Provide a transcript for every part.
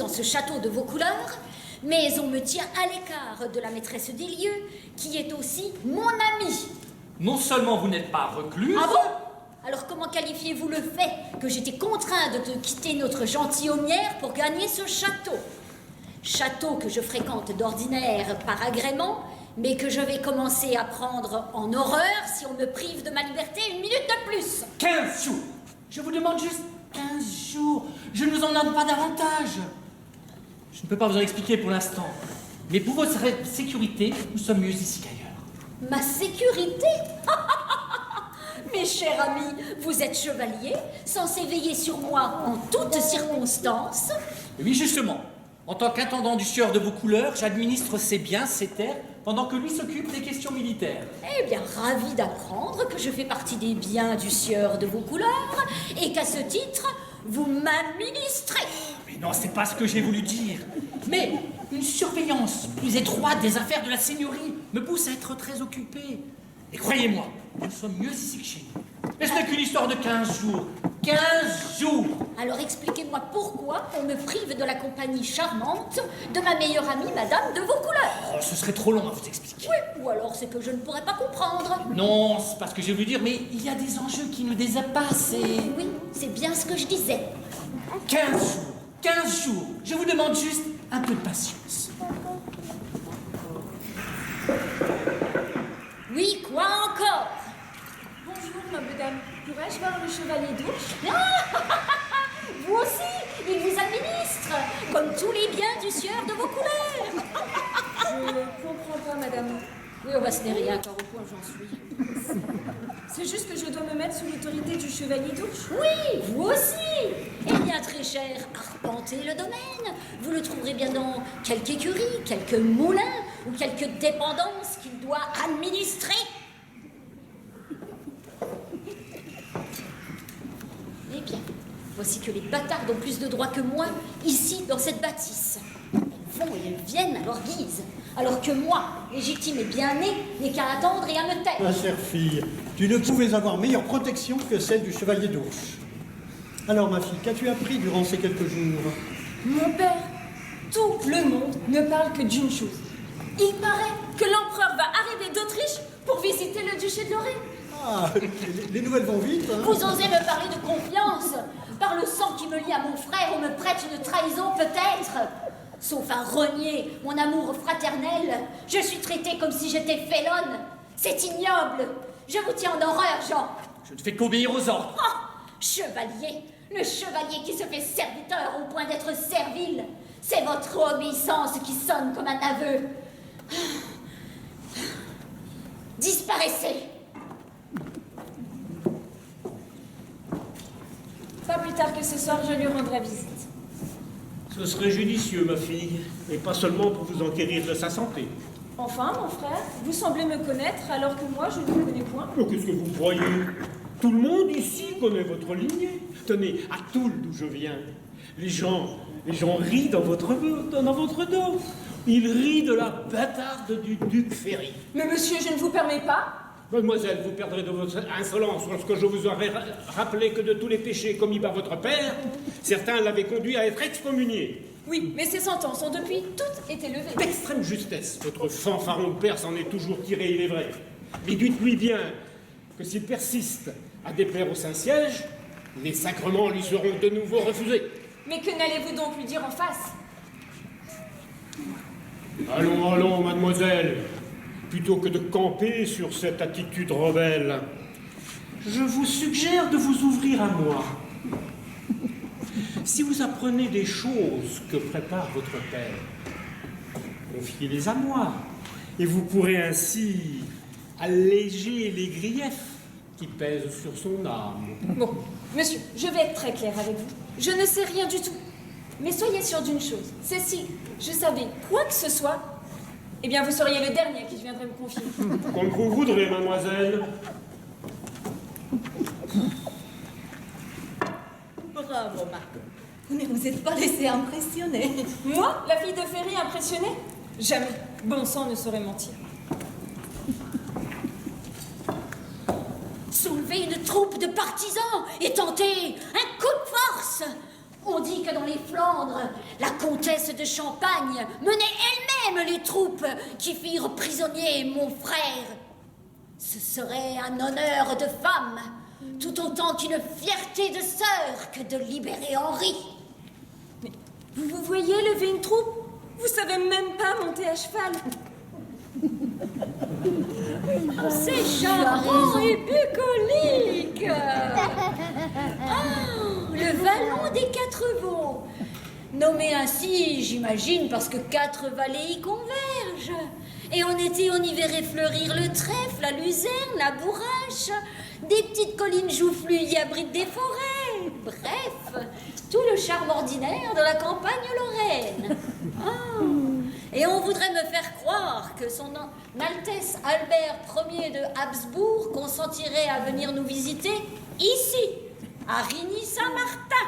Ce château de vos couleurs, mais on me tient à l'écart de la maîtresse des lieux, qui est aussi mon amie. Non seulement vous n'êtes pas recluse... Ah bon? Alors comment qualifiez-vous le fait que j'étais contrainte de quitter notre gentilhommière pour gagner ce château? Château que je fréquente d'ordinaire par agrément, mais que je vais commencer à prendre en horreur si on me prive de ma liberté une minute de plus. 15 jours. Je vous demande juste 15 jours. Je ne vous en donne pas davantage. Je ne peux pas vous en expliquer pour l'instant. Mais pour votre sécurité, nous sommes mieux ici qu'ailleurs. Ma sécurité? Mes chers amis, vous êtes chevalier, censé veiller sur moi en toutes circonstances. Oui, justement. En tant qu'intendant du sieur de vos couleurs, j'administre ses biens, ses terres, pendant que lui s'occupe des questions militaires. Eh bien, ravi d'apprendre que je fais partie des biens du sieur de vos couleurs et qu'à ce titre, vous m'administrez. Mais non, c'est pas ce que j'ai voulu dire. Mais une surveillance plus étroite des affaires de la seigneurie me pousse à être très occupé. Et croyez-moi, nous sommes mieux ici que chez nous. Et ce n'est qu'une histoire de 15 jours. 15 jours! Alors expliquez-moi pourquoi on me prive de la compagnie charmante de ma meilleure amie, madame de vos couleurs. Oh, ce serait trop long à vous expliquer. Oui, ou alors c'est que je ne pourrais pas comprendre. Non, c'est pas ce que j'ai voulu dire, mais il y a des enjeux qui nous dépassent et... Oui, c'est bien ce que je disais. 15 jours! 15 jours! Je vous demande juste un peu de patience. Oui, quoi encore? Bonjour, noble dame. Pourrais-je voir le chevalier d'Ours? Vous aussi, il vous administre, comme tous les biens du sieur de vos couleurs. Je comprends pas, madame. Oui, ce n'est rien, car au point j'en suis. C'est juste que je dois me mettre sous l'autorité du chevalier d'Ours. Oui, vous aussi. Eh bien, très cher, arpentez le domaine. Vous le trouverez bien dans quelque écurie, quelque moulin ou quelque dépendance qu'il doit administrer. Eh bien, voici que les bâtards ont plus de droits que moi, ici, dans cette bâtisse. Elles vont et elles viennent à leur guise, alors que moi, légitime et bien née, n'ai qu'à attendre et à me taire. Ma chère fille, tu ne pouvais avoir meilleure protection que celle du chevalier d'Ours. Alors, ma fille, qu'as-tu appris durant ces quelques jours? Mon père, tout le monde ne parle que d'une chose. Il paraît que l'empereur va arriver d'Autriche pour visiter le duché de Lorraine. Ah, les nouvelles vont vite, hein? Vous osez me parler de confiance? Par le sang qui me lie à mon frère, on me prête une trahison peut-être? Sauf à renier mon amour fraternel, je suis traitée comme si j'étais félonne. C'est ignoble. Je vous tiens en horreur, Jean. Je ne fais qu'obéir aux ordres. Oh, chevalier, le chevalier qui se fait serviteur au point d'être servile. C'est votre obéissance qui sonne comme un aveu. Disparaissez. Pas plus tard que ce soir, je lui rendrai visite. Ce serait judicieux, ma fille, et pas seulement pour vous enquérir de sa santé. Enfin, mon frère, vous semblez me connaître alors que moi, je ne vous connais point. Oh, qu'est-ce que vous croyez? Tout le monde ici connaît votre lignée. Tenez, à Toul, d'où je viens, les gens rient dans votre dos. Ils rient de la bâtarde du duc Ferry. Mais monsieur, je ne vous permets pas. Mademoiselle, vous perdrez de votre insolence lorsque je vous aurai rappelé que de tous les péchés commis par votre père, certains l'avaient conduit à être excommunié. Oui, mais ces sentences ont depuis toutes été levées. D'extrême justesse, votre fanfaron père s'en est toujours tiré, il est vrai. Mais dites-lui bien que s'il persiste à déplaire au Saint-Siège, les sacrements lui seront de nouveau refusés. Mais que n'allez-vous donc lui dire en face? Allons, allons, mademoiselle. Plutôt que de camper sur cette attitude rebelle, je vous suggère de vous ouvrir à moi. Si vous apprenez des choses que prépare votre père, confiez-les à moi, et vous pourrez ainsi alléger les griefs qui pèsent sur son âme. Bon, monsieur, je vais être très claire avec vous. Je ne sais rien du tout. Mais soyez sûr d'une chose, c'est si je savais quoi que ce soit, eh bien vous seriez le dernier qui viendrait me confier. Comme vous voudrez, mademoiselle. Bravo, Marc. Vous ne vous êtes pas laissé impressionner. Moi, la fille de Ferry impressionnée? Jamais. Bon sang ne saurait mentir. Soulever une troupe de partisans et tenter un coup de force. On dit que dans les Flandres, la comtesse de Champagne menait elle-même les troupes qui firent prisonnier mon frère. Ce serait un honneur de femme, tout autant qu'une fierté de sœur que de libérer Henri. Mais vous voyez lever une troupe? Vous savez même pas monter à cheval. C'est charmant et bucolique. Le vallon des 4 veaux. Nommé ainsi, j'imagine, parce que 4 vallées y convergent. Et en été, on y verrait fleurir le trèfle, la luzerne, la bourrache. Des petites collines joufflues y abritent des forêts. Bref, tout le charme ordinaire de la campagne lorraine. Et on voudrait me faire croire que son Altesse Albert Ier de Habsbourg consentirait à venir nous visiter ici, à Rigny-Saint-Martin.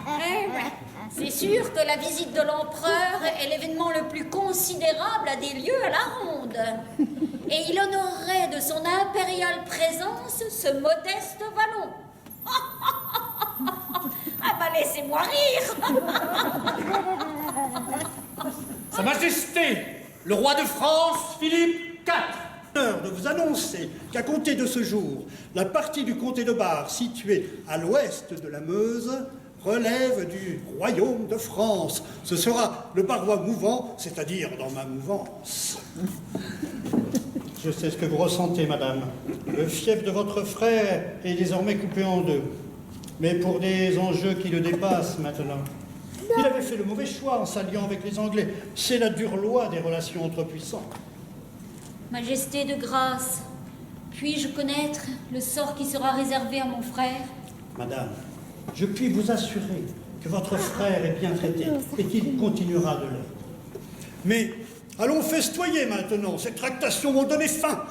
Eh ouais, c'est sûr que la visite de l'empereur est l'événement le plus considérable à des lieues à la ronde. Et il honorerait de son impériale présence ce modeste vallon. Ah bah laissez-moi rire. Sa Majesté, le roi de France, Philippe IV. De vous annoncer qu'à compter de ce jour, la partie du comté de Bar située à l'ouest de la Meuse relève du royaume de France. Ce sera le Barrois mouvant, c'est-à-dire dans ma mouvance. Je sais ce que vous ressentez, madame. Le fief de votre frère est désormais coupé en deux. Mais pour des enjeux qui le dépassent maintenant. Il avait fait le mauvais choix en s'alliant avec les Anglais. C'est la dure loi des relations entre puissants. Majesté de grâce, puis-je connaître le sort qui sera réservé à mon frère? Madame, je puis vous assurer que votre frère est bien traité et qu'il continuera de l'être. Mais allons festoyer maintenant. Ces tractations m'ont donné faim.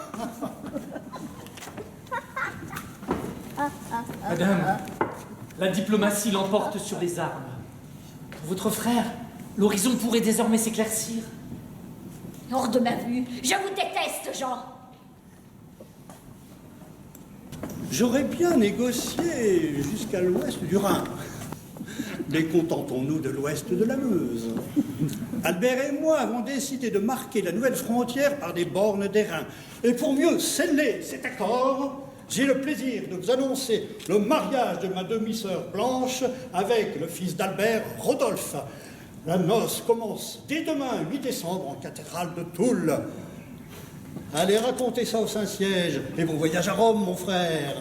Madame, la diplomatie l'emporte sur les armes. Pour votre frère, l'horizon pourrait désormais s'éclaircir. Hors de ma vue, je vous déteste, Jean. J'aurais bien négocié jusqu'à l'ouest du Rhin. Mais contentons-nous de l'ouest de la Meuse. Albert et moi avons décidé de marquer la nouvelle frontière par des bornes d'airain. Et pour mieux sceller cet accord, j'ai le plaisir de vous annoncer le mariage de ma demi-sœur Blanche avec le fils d'Albert, Rodolphe. La noce commence dès demain, 8 décembre, en cathédrale de Toul. Allez raconter ça au Saint-Siège et bon voyage à Rome, mon frère.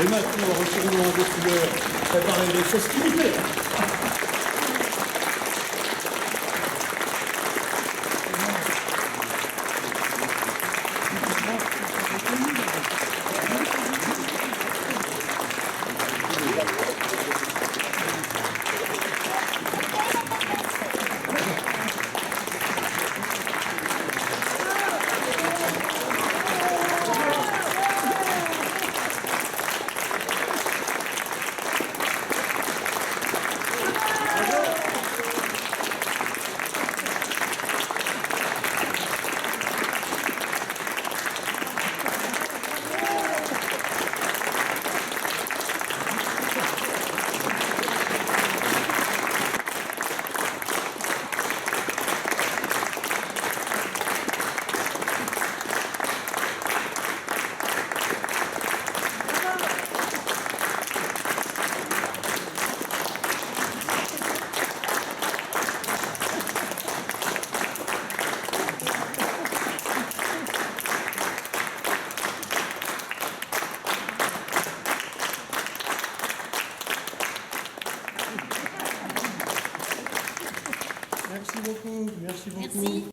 Et maintenant, retournons en vos couleurs, préparer les festivités. Merci beaucoup, merci beaucoup. Merci.